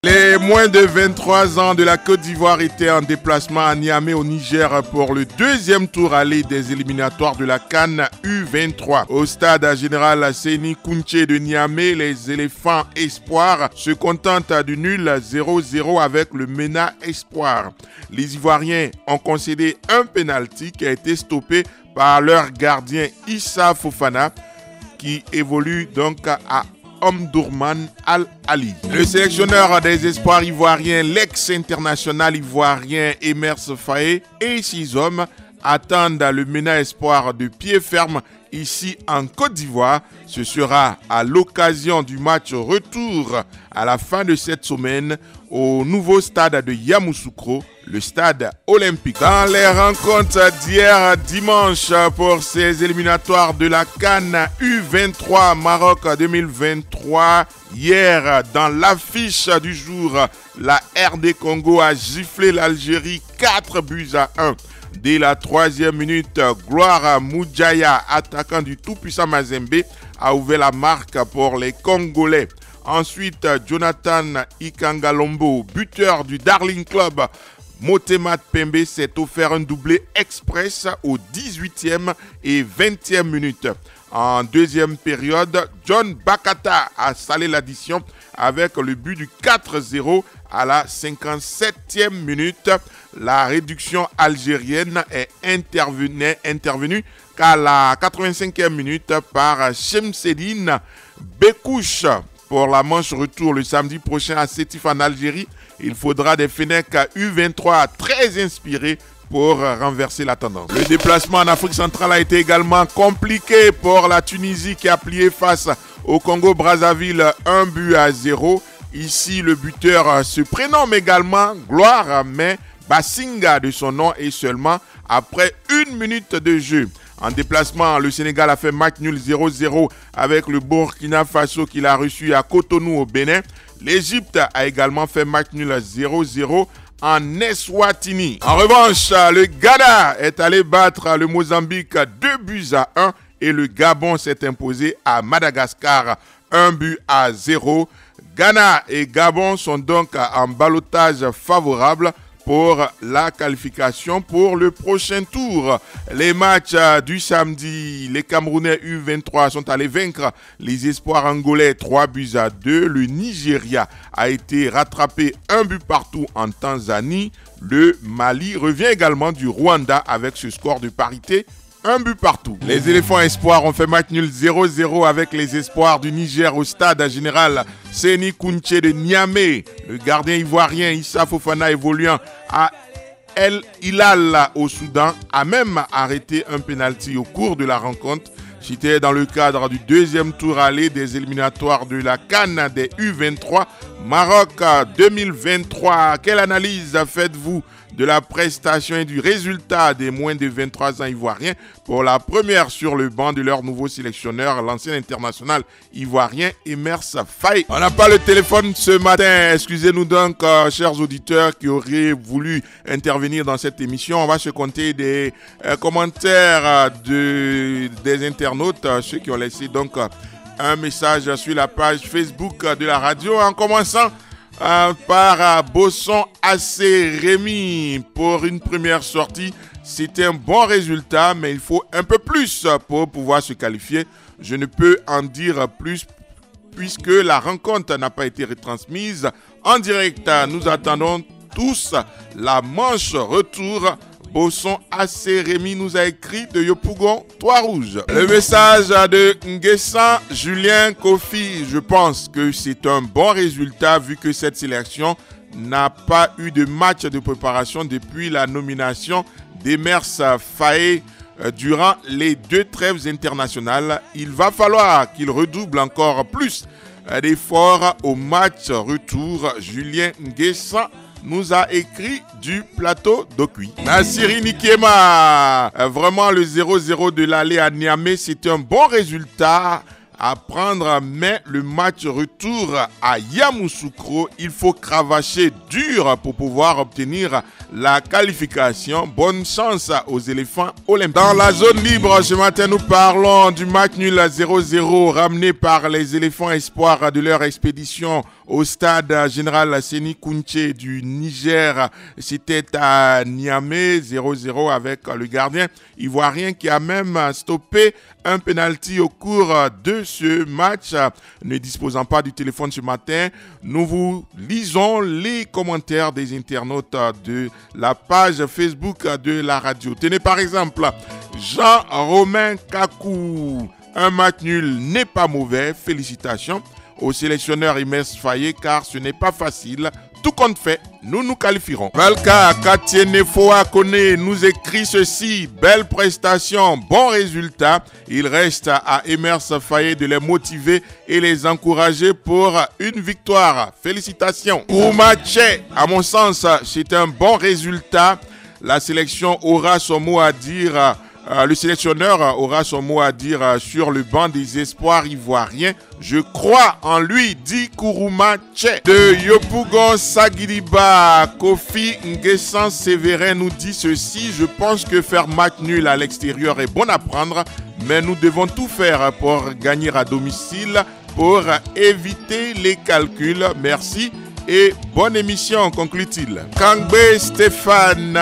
Les moins de 23 ans de la Côte d'Ivoire étaient en déplacement à Niamey au Niger pour le deuxième tour aller des éliminatoires de la CAN U23. Au stade général Séni Kountché de Niamey, les éléphants espoirs se contentent du nul 0-0 avec le MENA Espoir. Les Ivoiriens ont concédé un pénalty qui a été stoppé par leur gardien Issa Fofana qui évolue donc à Omdurman Al-Ali. Le sélectionneur des espoirs ivoiriens, l'ex-international ivoirien Emers Faé et 6 hommes attendent le MENA Espoir de pied ferme ici en Côte d'Ivoire. Ce sera à l'occasion du match retour à la fin de cette semaine au nouveau stade de Yamoussoukro, le stade olympique. Dans les rencontres d'hier dimanche pour ces éliminatoires de la CAN U23 Maroc 2023, hier dans l'affiche du jour, la RD Congo a giflé l'Algérie 4-1. Dès la 3e minute, Gloire Moudjaya, attaquant du tout-puissant Mazembe, a ouvert la marque pour les Congolais. Ensuite, Jonathan Ikangalombo, buteur du Darling Club, Motema Pembe s'est offert un doublé express aux 18e et 20e minutes. En deuxième période, John Bakata a salé l'addition avec le but du 4-0 à la 57e minute. La réduction algérienne est intervenue qu'à la 85e minute par Chemseddine Bekouche. Pour la manche retour le samedi prochain à Sétif en Algérie, il faudra des Fennecs U23 très inspirés pour renverser la tendance. Le déplacement en Afrique centrale a été également compliqué pour la Tunisie qui a plié face au Congo-Brazzaville 1-0. Ici, le buteur se prénomme également Gloire, mais Bassinga de son nom est seulement après 1 minute de jeu. En déplacement, le Sénégal a fait match nul 0-0 avec le Burkina Faso qu'il a reçu à Cotonou au Bénin. L'Égypte a également fait match nul 0-0 en Eswatini. En revanche, le Ghana est allé battre le Mozambique 2-1 et le Gabon s'est imposé à Madagascar 1-0. Ghana et Gabon sont donc en ballottage favorable pour la qualification pour le prochain tour. Les matchs du samedi, les Camerounais U23 sont allés vaincre les espoirs angolais 3-2. Le Nigeria a été rattrapé 1-0 en Tanzanie. Le Mali revient également du Rwanda avec ce score de parité 1-0. Les éléphants espoirs ont fait match nul 0-0 avec les espoirs du Niger au stade général Séni Kountché de Niamey. Le gardien ivoirien Issa Fofana évoluant à El Hilal au Soudan a même arrêté un pénalty au cours de la rencontre. C'était dans le cadre du deuxième tour aller des éliminatoires de la CAN des U23 Maroc 2023. Quelle analyse faites-vous de la prestation et du résultat des moins de 23 ans ivoiriens pour la première sur le banc de leur nouveau sélectionneur, l'ancien international ivoirien Emers Faé? On n'a pas le téléphone ce matin, excusez-nous donc, chers auditeurs qui auraient voulu intervenir dans cette émission. On va se compter des commentaires des internautes, ceux qui ont laissé donc un message sur la page Facebook de la radio, en commençant par Bosson AC Rémi. Pour une première sortie, c'était un bon résultat, mais il faut un peu plus pour pouvoir se qualifier. Je ne peux en dire plus puisque la rencontre n'a pas été retransmise en direct. Nous attendons tous la manche retour. Bosson AC Rémi nous a écrit de Yopougon, Trois-Rouges. Le message de Nguessan Julien Kofi, je pense que c'est un bon résultat vu que cette sélection n'a pas eu de match de préparation depuis la nomination d'Emers Faé durant les 2 trêves internationales. Il va falloir qu'il redouble encore plus d'efforts au match retour. Julien Nguessan nous a écrit du plateau d'Okui. Nassiri Nikiema, vraiment le 0-0 de l'aller à Niamey, c'est un bon résultat à prendre, mais le match retour à Yamoussoukro, il faut cravacher dur pour pouvoir obtenir la qualification. Bonne chance aux éléphants olympiques. Dans la zone libre, ce matin, nous parlons du match nul à 0-0 ramené par les éléphants espoirs de leur expédition au stade général Séni Kountché du Niger. C'était à Niamey, 0-0 avec le gardien ivoirien qui a même stoppé un penalty au cours de ce match. Ne disposant pas du téléphone ce matin, nous vous lisons les commentaires des internautes de la page Facebook de la radio. Tenez par exemple, Jean-Romain Kakou. Un match nul n'est pas mauvais. Félicitations au sélectionneur Imers Faye car ce n'est pas facile. Tout compte fait, nous nous qualifierons. Valka Katiennefoa Kone nous écrit ceci. Belle prestation, bon résultat. Il reste à Imers Faye de les motiver et les encourager pour une victoire. Félicitations. Oumache, à mon sens, c'est un bon résultat. La sélection aura son mot à dire. Le sélectionneur aura son mot à dire sur le banc des espoirs ivoiriens. Je crois en lui, dit Kourouma Tché. De Yopougon Sagiriba, Kofi Nguessan Sévérin nous dit ceci. Je pense que faire match nul à l'extérieur est bon à prendre, mais nous devons tout faire pour gagner à domicile pour éviter les calculs. Merci. Et bonne émission, conclut-il. Kangbe Stéphane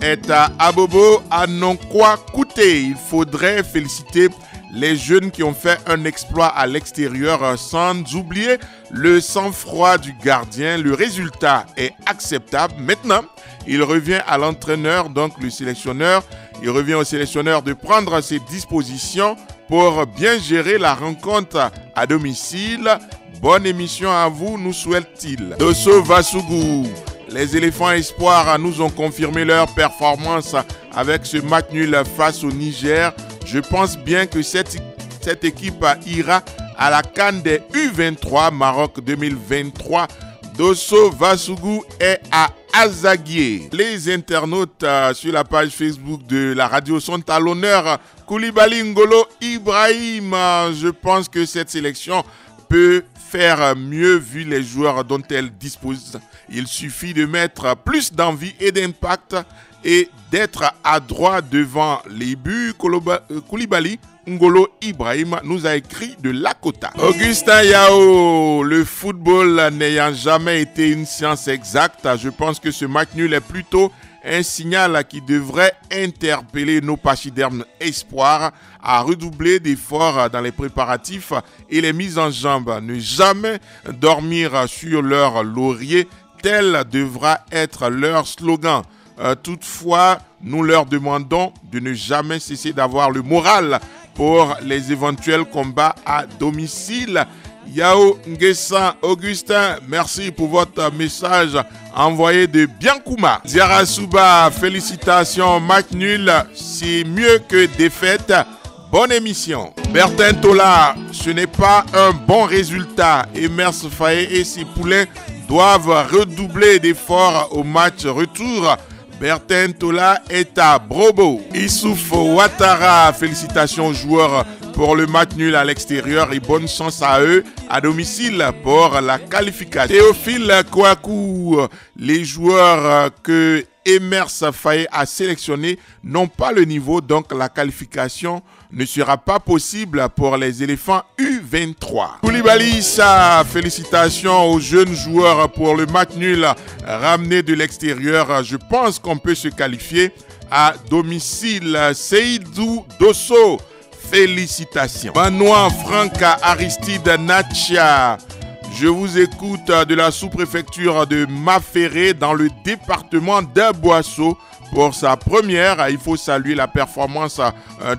est à Abobo à Nonkwa Kouté. Il faudrait féliciter les jeunes qui ont fait un exploit à l'extérieur sans oublier le sang-froid du gardien. Le résultat est acceptable. Maintenant, il revient à l'entraîneur, donc le sélectionneur. Il revient au sélectionneur de prendre ses dispositions pour bien gérer la rencontre à domicile. Bonne émission à vous, nous souhaite-t-il. Dosso Vasugu, les éléphants espoirs nous ont confirmé leur performance avec ce match nul face au Niger. Je pense bien que cette équipe ira à la CAN des U23 Maroc 2023. Dosso Vasugu est à Azaguié. Les internautes sur la page Facebook de la radio sont à l'honneur. Koulibaly Ngolo Ibrahim, je pense que cette sélection peut faire mieux vu les joueurs dont elle dispose. Il suffit de mettre plus d'envie et d'impact et d'être adroit devant les buts. Koulibaly Ngolo Ibrahim nous a écrit de Lakota. Augustin Yao, le football n'ayant jamais été une science exacte, je pense que ce match nul est plutôt un signal qui devrait interpeller nos pachydermes espoirs à redoubler d'efforts dans les préparatifs et les mises en jambe. Ne jamais dormir sur leur laurier, tel devra être leur slogan. Toutefois, nous leur demandons de ne jamais cesser d'avoir le moral pour les éventuels combats à domicile. Yao Nguessan Augustin, merci pour votre message envoyé de Biankouma. Diarasuba, félicitations, match nul, c'est mieux que défaite. Bonne émission. Bertin Tola, ce n'est pas un bon résultat. Emers Faye et ses poulains doivent redoubler d'efforts au match retour. Bertin Tola est à Brobo. Issouf Ouattara, félicitations aux joueurs pour le match nul à l'extérieur et bonne chance à eux à domicile pour la qualification. Théophile Kouakou, les joueurs que Emers Faye a sélectionnés n'ont pas le niveau, donc la qualification ne sera pas possible pour les éléphants U23. Koulibaly Issa, félicitations aux jeunes joueurs pour le match nul ramené de l'extérieur. Je pense qu'on peut se qualifier à domicile. Seydou Dosso, félicitations. Benoît Franck Aristide Nachia, je vous écoute de la sous-préfecture de Maféré dans le département d'Aboisseau. Pour sa première, il faut saluer la performance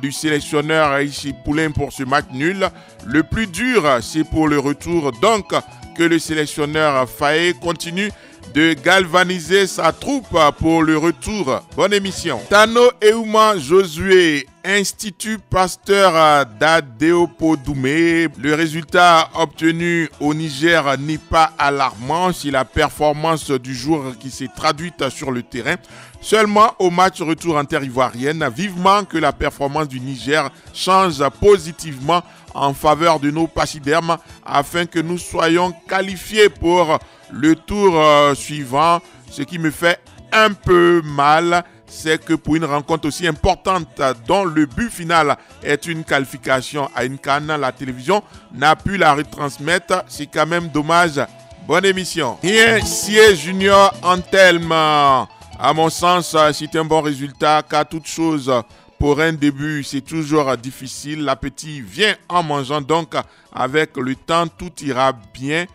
du sélectionneur Ici Poulain pour ce match nul. Le plus dur, c'est pour le retour. Donc, que le sélectionneur Faye continue de galvaniser sa troupe pour le retour. Bonne émission. Tano Eouma Josué, Institut Pasteur d'Adeopodoumé. Le résultat obtenu au Niger n'est pas alarmant. C'est la performance du jour qui s'est traduite sur le terrain. Seulement au match retour en terre ivoirienne, vivement que la performance du Niger change positivement en faveur de nos pachydermes afin que nous soyons qualifiés pour le tour suivant. Ce qui me fait un peu mal, c'est que pour une rencontre aussi importante dont le but final est une qualification à une CAN, la télévision n'a pu la retransmettre. C'est quand même dommage Bonne émission. Rien Sié Junior Antelme. À mon sens, c'est un bon résultat car toute chose pour un début, c'est toujours difficile. L'appétit vient en mangeant, donc avec le temps, tout ira bien.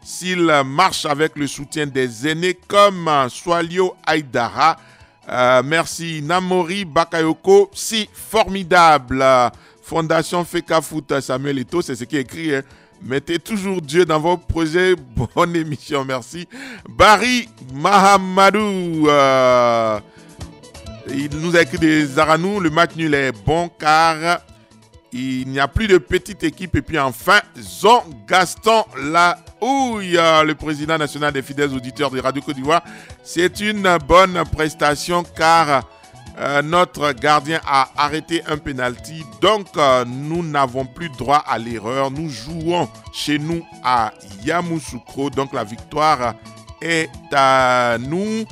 S'il marche avec le soutien des aînés comme Swalio Aïdara. Merci Namori Bakayoko, si formidable. Fondation Feka Foot Samuel Eto'o, c'est ce qui est écrit. Mettez toujours Dieu dans vos projets. Bonne émission, merci. Barry Mahamadou. Il nous a écrit des Aranou. Le match nul est bon car il n'y a plus de petite équipe. Et puis enfin, Zon Gaston Lahouille, le président national des fidèles auditeurs de Radio Côte d'Ivoire. C'est une bonne prestation car notre gardien a arrêté un penalty. Donc, nous n'avons plus droit à l'erreur. Nous jouons chez nous à Yamoussoukro. Donc, la victoire est à nous.